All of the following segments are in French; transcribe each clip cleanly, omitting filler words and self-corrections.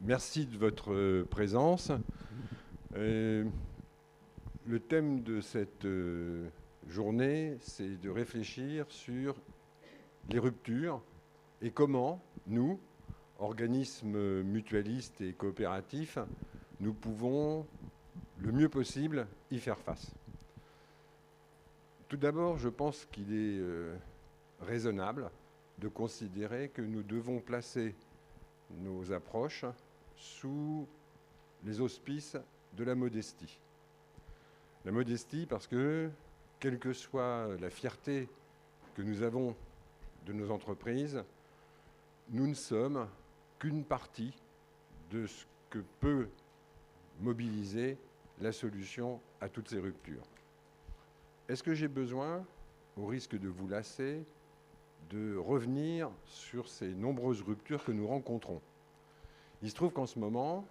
Merci de votre présence. Le thème de cette journée, c'est de réfléchir sur les ruptures et comment nous, organismes mutualistes et coopératifs, nous pouvons le mieux possible y faire face. Tout d'abord, je pense qu'il est raisonnable de considérer que nous devons placer nos approches sous les auspices de la modestie. La modestie parce que, quelle que soit la fierté que nous avons de nos entreprises, nous ne sommes qu'une partie de ce que peut mobiliser la solution à toutes ces ruptures. Est-ce que j'ai besoin, au risque de vous lasser, de revenir sur ces nombreuses ruptures que nous rencontrons? Il se trouve qu'en ce moment,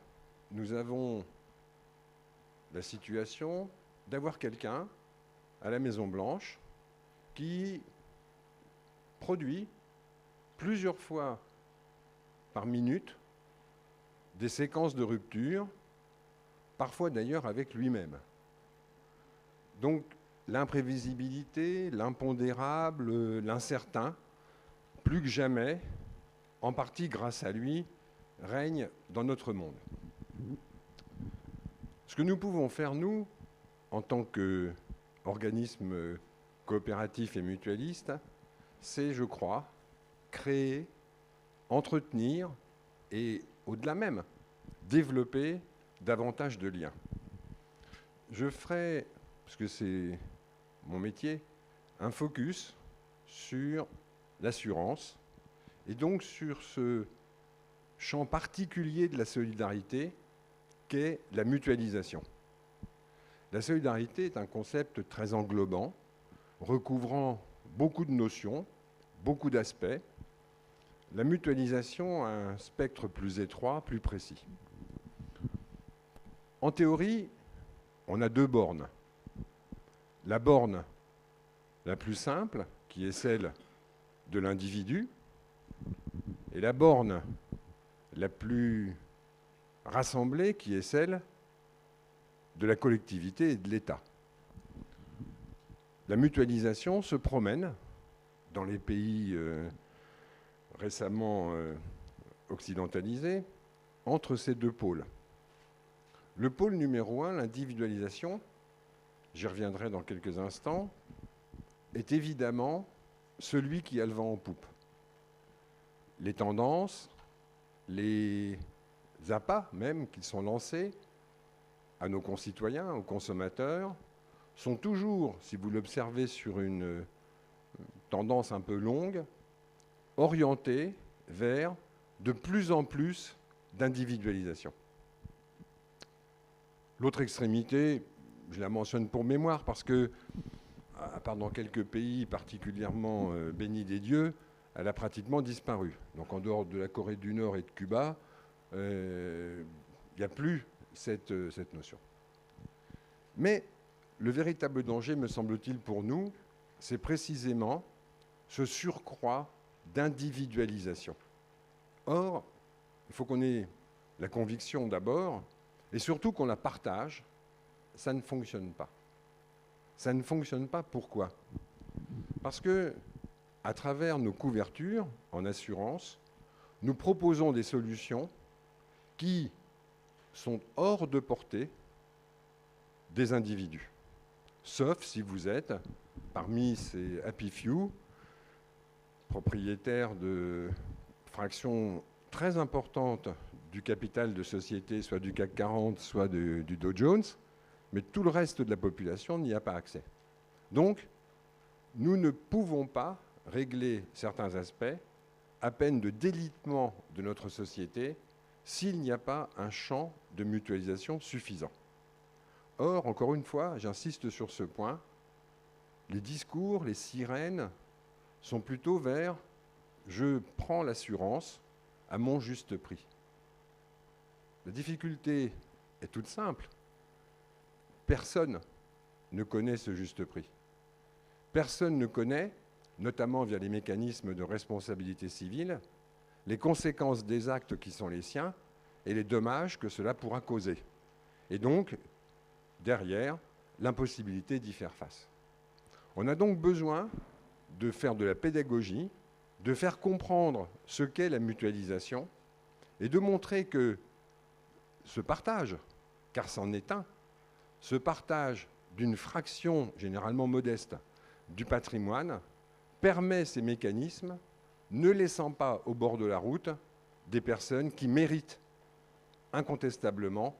nous avons la situation d'avoir quelqu'un à la Maison-Blanche qui produit plusieurs fois par minute des séquences de rupture, parfois d'ailleurs avec lui-même. Donc l'imprévisibilité, l'impondérable, l'incertain, plus que jamais, en partie grâce à lui, règne dans notre monde. Ce que nous pouvons faire, nous, en tant qu'organisme coopératif et mutualiste, c'est, je crois, créer, entretenir et, au-delà même, développer davantage de liens. Je ferai, parce que c'est mon métier, un focus sur l'assurance et donc sur ce champ particulier de la solidarité qu'est la mutualisation. La solidarité est un concept très englobant, recouvrant beaucoup de notions, beaucoup d'aspects. La mutualisation a un spectre plus étroit, plus précis. En théorie, on a deux bornes. La borne la plus simple, qui est celle de l'individu, et la borne la plus rassemblée, qui est celle de la collectivité et de l'État. La mutualisation se promène dans les pays récemment occidentalisés entre ces deux pôles. Le pôle numéro 1, l'individualisation, j'y reviendrai dans quelques instants, est évidemment celui qui a le vent en poupe. Les tendances, les appâts même qui sont lancés à nos concitoyens, aux consommateurs, sont toujours, si vous l'observez sur une tendance un peu longue, orientés vers de plus en plus d'individualisation. L'autre extrémité, je la mentionne pour mémoire parce que, à part dans quelques pays particulièrement bénis des dieux, elle a pratiquement disparu. Donc en dehors de la Corée du Nord et de Cuba, il n'y a plus cette notion. Mais le véritable danger, me semble-t-il, pour nous, c'est précisément ce surcroît d'individualisation. Or, il faut qu'on ait la conviction d'abord, et surtout qu'on la partage, ça ne fonctionne pas. Ça ne fonctionne pas, pourquoi? Parce que, à travers nos couvertures en assurance, nous proposons des solutions qui sont hors de portée des individus. Sauf si vous êtes parmi ces happy few, propriétaires de fractions très importantes du capital de société, soit du CAC 40, soit du Dow Jones, mais tout le reste de la population n'y a pas accès. Donc, nous ne pouvons pas régler certains aspects à peine de délitement de notre société s'il n'y a pas un champ de mutualisation suffisant. Or, encore une fois, j'insiste sur ce point, les discours, les sirènes sont plutôt vers « je prends l'assurance à mon juste prix ». La difficulté est toute simple. Personne ne connaît ce juste prix. Personne ne connaît, notamment via les mécanismes de responsabilité civile, les conséquences des actes qui sont les siens et les dommages que cela pourra causer. Et donc, derrière, l'impossibilité d'y faire face. On a donc besoin de faire de la pédagogie, de faire comprendre ce qu'est la mutualisation et de montrer que ce partage, car c'en est un, ce partage d'une fraction généralement modeste du patrimoine permet ces mécanismes, ne laissant pas au bord de la route des personnes qui méritent incontestablement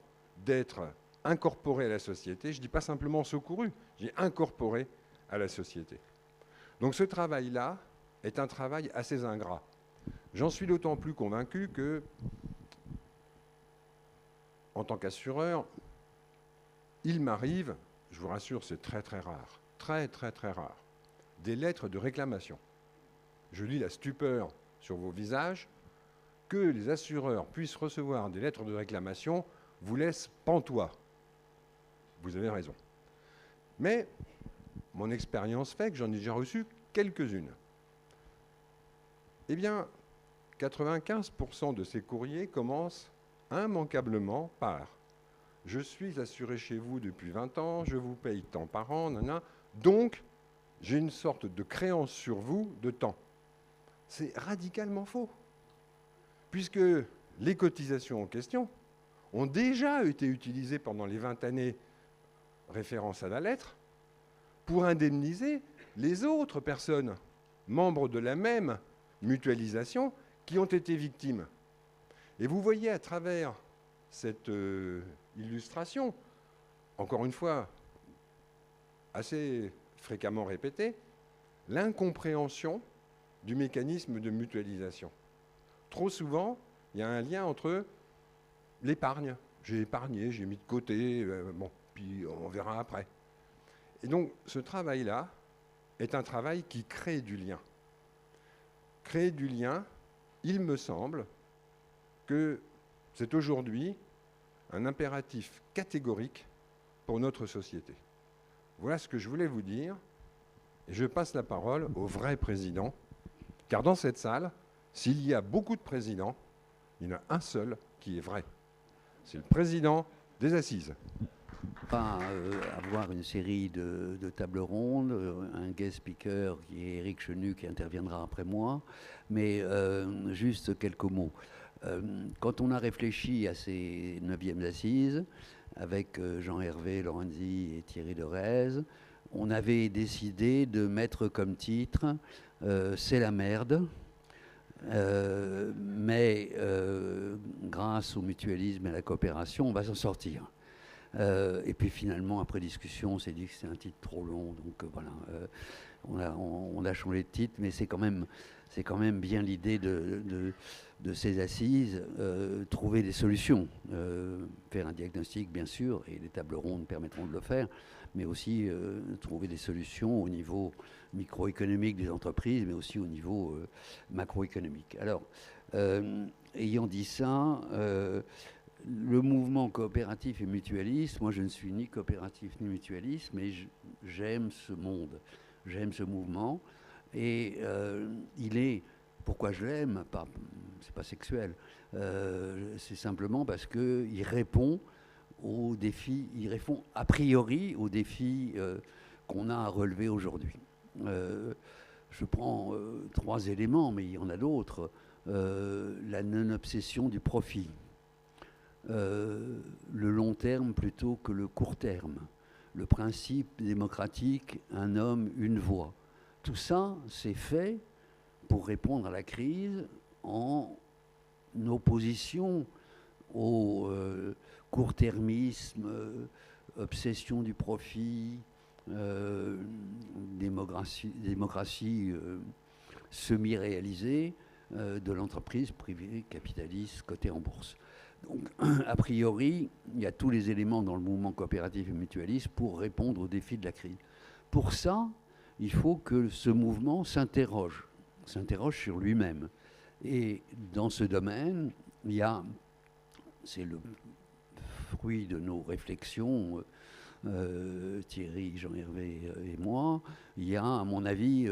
d'être incorporées à la société. Je ne dis pas simplement secourues, je dis incorporées à la société. Donc ce travail-là est un travail assez ingrat. J'en suis d'autant plus convaincu que, en tant qu'assureur, il m'arrive, je vous rassure, c'est très très rare, très très très rare, des lettres de réclamation. Je lis la stupeur sur vos visages. Que les assureurs puissent recevoir des lettres de réclamation vous laisse pantois. Vous avez raison. Mais mon expérience fait que j'en ai déjà reçu quelques-unes. Eh bien, 95% de ces courriers commencent immanquablement par « Je suis assuré chez vous depuis 20 ans, je vous paye tant par an, nanana, donc j'ai une sorte de créance sur vous de temps. » C'est radicalement faux, puisque les cotisations en question ont déjà été utilisées pendant les 20 années référence à la lettre pour indemniser les autres personnes, membres de la même mutualisation, qui ont été victimes. Et vous voyez à travers cette illustration, encore une fois, assez fréquemment répétée, l'incompréhension du mécanisme de mutualisation. Trop souvent, il y a un lien entre l'épargne. J'ai épargné, j'ai mis de côté, bon, puis on verra après. Et donc, ce travail-là est un travail qui crée du lien. Créer du lien, il me semble que c'est aujourd'hui un impératif catégorique pour notre société. Voilà ce que je voulais vous dire. Et je passe la parole au vrai président, car dans cette salle, s'il y a beaucoup de présidents, il y en a un seul qui est vrai. C'est le président des Assises. On va avoir une série de tables rondes, un guest speaker qui est Éric Chenu qui interviendra après moi, mais juste quelques mots. Quand on a réfléchi à ces 9e assises, avec Jean-Hervé Lorenzi et Thierry Derez, on avait décidé de mettre comme titre « C'est la merde ». Mais grâce au mutualisme et à la coopération, on va s'en sortir. Et puis finalement, après discussion, on s'est dit que c'était un titre trop long, donc voilà, on a changé de titre, mais c'est quand même bien l'idée de ces assises, trouver des solutions, faire un diagnostic bien sûr, et les tables rondes permettront de le faire, mais aussi trouver des solutions au niveau microéconomique des entreprises, mais aussi au niveau macroéconomique. Alors, ayant dit ça, le mouvement coopératif et mutualiste, moi je ne suis ni coopératif ni mutualiste, mais j'aime ce monde, j'aime ce mouvement, et il est, pourquoi je l'aime, c'est pas sexuel, c'est simplement parce qu'il répond aux défis, il répond a priori aux défis qu'on a à relever aujourd'hui. Je prends 3 éléments, mais il y en a d'autres. La non-obsession du profit. Le long terme plutôt que le court terme. Le principe démocratique, un homme, une voix. Tout ça, c'est fait pour répondre à la crise en opposition au court-termisme, obsession du profit, démocratie semi-réalisée de l'entreprise privée capitaliste cotée en bourse. Donc, a priori, il y a tous les éléments dans le mouvement coopératif et mutualiste pour répondre aux défis de la crise. Pour ça, il faut que ce mouvement s'interroge sur lui-même. Et dans ce domaine, c'est le fruit de nos réflexions, Thierry, Jean-Hervé et moi, il y a, à mon avis,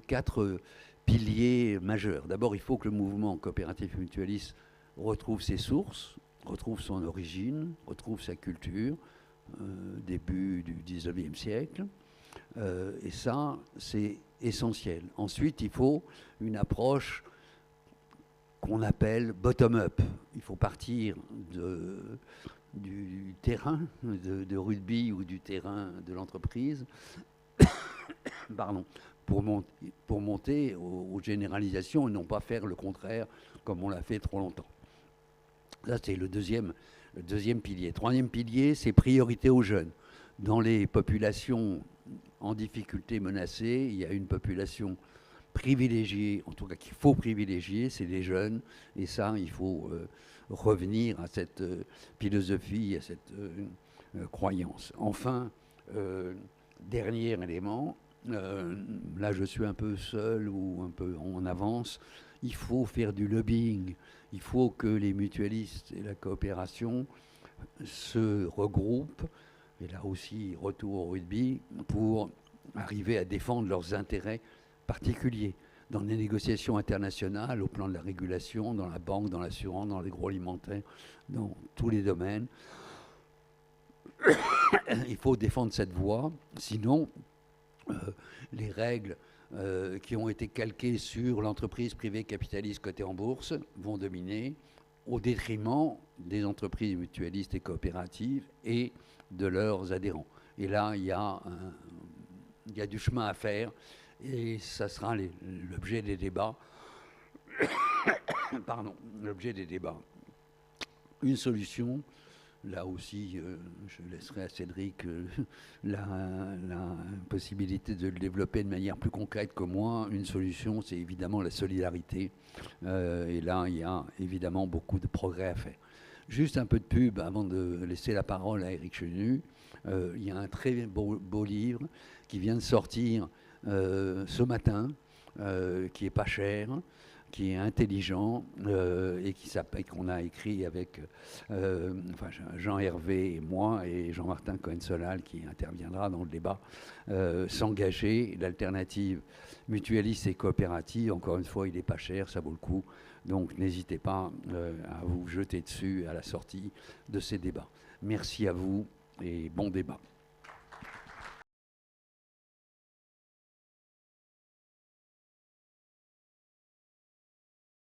4 piliers majeurs. D'abord, il faut que le mouvement coopératif et mutualiste retrouve ses sources. retrouve son origine, retrouve sa culture, début du 19e siècle. Et ça, c'est essentiel. Ensuite, il faut une approche qu'on appelle bottom-up. Il faut partir du terrain de rugby ou du terrain de l'entreprise pardon, pour monter aux généralisations et non pas faire le contraire comme on l'a fait trop longtemps. Ça, c'est le deuxième pilier. Troisième pilier, c'est priorité aux jeunes. Dans les populations en difficulté menacées, il y a une population privilégiée, en tout cas qu'il faut privilégier, c'est les jeunes. Et ça, il faut revenir à cette philosophie, à cette croyance. Enfin, dernier élément, là je suis un peu seul ou un peu en avance, il faut faire du lobbying. Il faut que les mutualistes et la coopération se regroupent, et là aussi retour au rugby, pour arriver à défendre leurs intérêts particuliers dans les négociations internationales, au plan de la régulation, dans la banque, dans l'assurance, dans l'agroalimentaire, dans tous les domaines. Il faut défendre cette voie, sinon les règles qui ont été calquées sur l'entreprise privée capitaliste cotée en bourse vont dominer au détriment des entreprises mutualistes et coopératives et de leurs adhérents. Et là, il y a du chemin à faire et ça sera l'objet des débats. Pardon, l'objet des débats. Une solution, là aussi, je laisserai à Cédric la possibilité de le développer de manière plus concrète que moi. Une solution, c'est évidemment la solidarité. Et là, il y a évidemment beaucoup de progrès à faire. Juste un peu de pub avant de laisser la parole à Éric Chenu. Il y a un très beau livre qui vient de sortir ce matin, qui est pas cher, qui est intelligent et qu'on a écrit avec Jean-Hervé et moi et Jean-Martin Cohen-Solal qui interviendra dans le débat, S'engager, l'alternative mutualiste et coopérative. Encore une fois, il n'est pas cher, ça vaut le coup. Donc n'hésitez pas à vous jeter dessus à la sortie de ces débats. Merci à vous et bon débat.